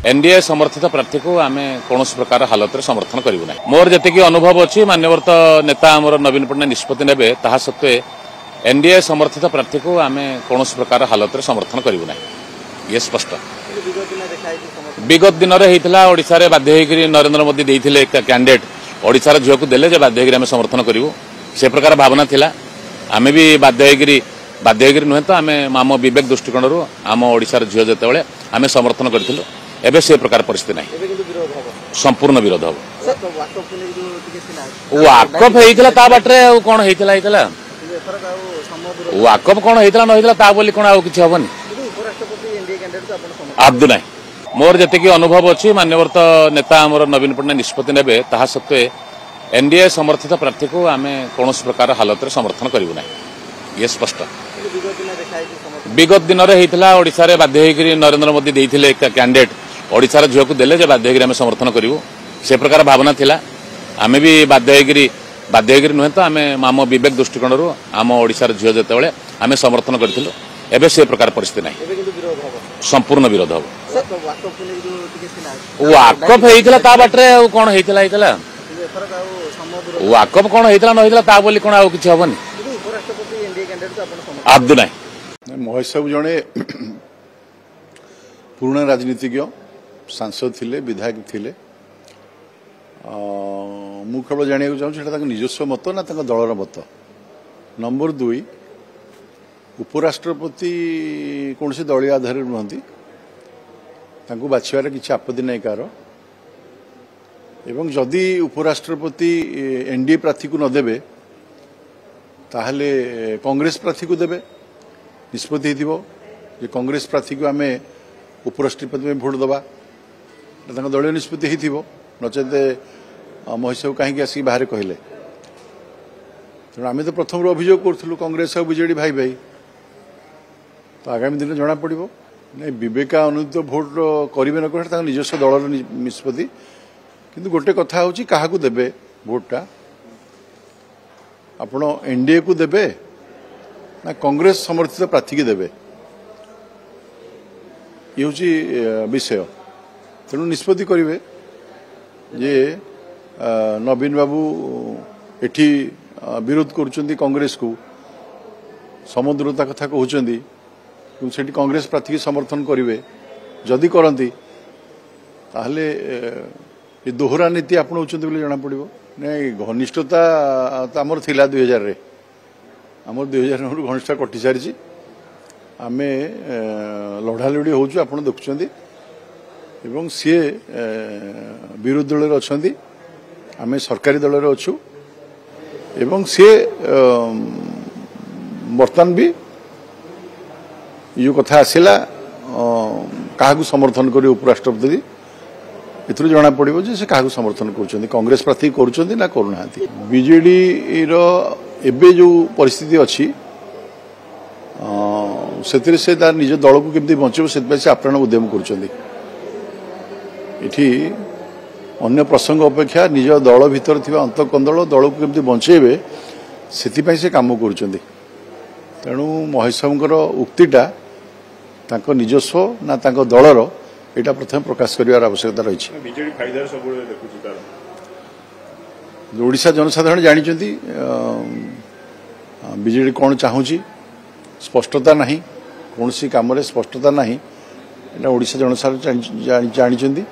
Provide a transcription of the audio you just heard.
NDA समर्थित प्रार्थी को आम कौन प्रकार हालत में समर्थन करूँ ना। मोर जी अनुभव अच्छी मान्यवर नेता आमर नवीन पट्टनायक निष्पत्ति ने सत्वे एनडीए समर्थित प्रार्थी को आम कौन प्रकार हालत में समर्थन करूँ ना। ये स्पष्ट विगत दिन में ओडिशा रे बाध्य होकर नरेंद्र मोदी देते कैंडिडेट ओडिशार झील को देले बाध्य होकर समर्थन करूँ से प्रकार भावना थिला। आम भी बाध्य होकर नुहे तो आम विवेक दृष्टिकोण आम ओडिशार झील जो आम समर्थन करूँ एबे से प्रकार परिस्थिति नहीं संपूर्ण विरोध हम वाकफ होता बाटे कौन होता वाकफ कौन होता ना बोली कौन आउ कि हेनी आदु ना। मोर जी अनुभव अच्छी मान्यवर नेता आमर नवीन पट्टनायक निष्पत्ति ने सत्वे एनडीए समर्थित प्रार्थी को आम कौन प्रकार हालत में समर्थन करूँ ना। ये स्पष्ट विगत दिन में ओडिशा रे बाध्य होकर नरेंद्र मोदी देते कैंडिडेट ओडिशार झील को देले बाध्य होकर समर्थन करूँ से प्रकार भावना थिला। आम भी बाध्य होकर नुहे तो आम विवेक दृष्टिकोण आम ओडिशार झील जो आम समर्थन करूँ एबे से प्रकार परिस्थिति नहीं संपूर्ण विरोध हम वाकफ होता बाटे कौन होता वाकफ कौन होता ना बोली कौन आउ कि हेनी आदु ना। महेश जड़े पुराना राजनीतिज्ञ सांसद थिले विधायक थिले मु केवल जाना चाहूँ निजस्व मत ना दलर मत। नंबर 2 उपराष्ट्रपति कौन से दलीय आधार नुहति बाछिबार किसी आपत्ति नहीं कार एवं जदि उपराष्ट्रपति एनडीए प्रार्थी को नदेबे ताहले कांग्रेस प्रार्थी को देबे निष्पत्ति जे कांग्रेस प्रार्थी को आम उपराष्ट्रपति में भोट दबा दलीय निष्पत्ति नचेत महेश कहीं आसिक बाहर कहले तेणु आम तो प्रथम अभियोग करूँ कांग्रेस और बीजेडी भाई भाई तो आगामी दिन जना पड़ो नहीं विवेका अनुदित भोट करेंगे न करें निजस्व दलर निष्पत्ति किंतु गोटे कथा हूँ क्या देवे भोटा आपण एनडीए को देवे ना कांग्रेस समर्थित प्रार्थी की देवे ये हूँ विषय तेणु निष्पत्ति करेंगे जे नवीन बाबू एठी विरोध करुँच कांग्रेस को समुद्रता कथा कहते से कांग्रेस प्रार्थी की समर्थन करेंगे जदि करती ताहले ये दोहरा नीति आपणाऊँ जना पड़ो नहीं घनिष्ठता तो आमर थिला 2000 रे आमर 2000 घनिष्ठता कटि सारी आम लड़ा लड़ी हो आप देखुं एवं सी विरोधी दल अच्छा आम सरकारी दल अच्छु एवं सी बर्तमान भी ये कथा आसला क्या समर्थन कर उपराष्ट्रपति एथुर जना पड़ो जे से क्या समर्थन कर कांग्रेस प्रार्थी कर ना करूना बीजेडी एबे जो परिस्थिति अच्छी से तार निज दल को केमती बचाव से आप्राण उद्यम कर अन्य प्रसंग अपेक्षा निज दल भितर थिबा अंतकंदल दल को केमती बचेबे से काम कर तेणु महेशंकर उक्तिटा तांको निजस्व ना तांको दलर एटा प्रथम प्रकाश करिवार आवश्यकता रही। बीजेडी फायदा सब देखुची तार ओडिशा जनसाधारण जानिचंती बीजेडी कौन चाहूची स्पष्टता नहीं कौन सी काम रे स्पष्टता नहीं एटा ओडिशा जनसाधारण जानिचंती।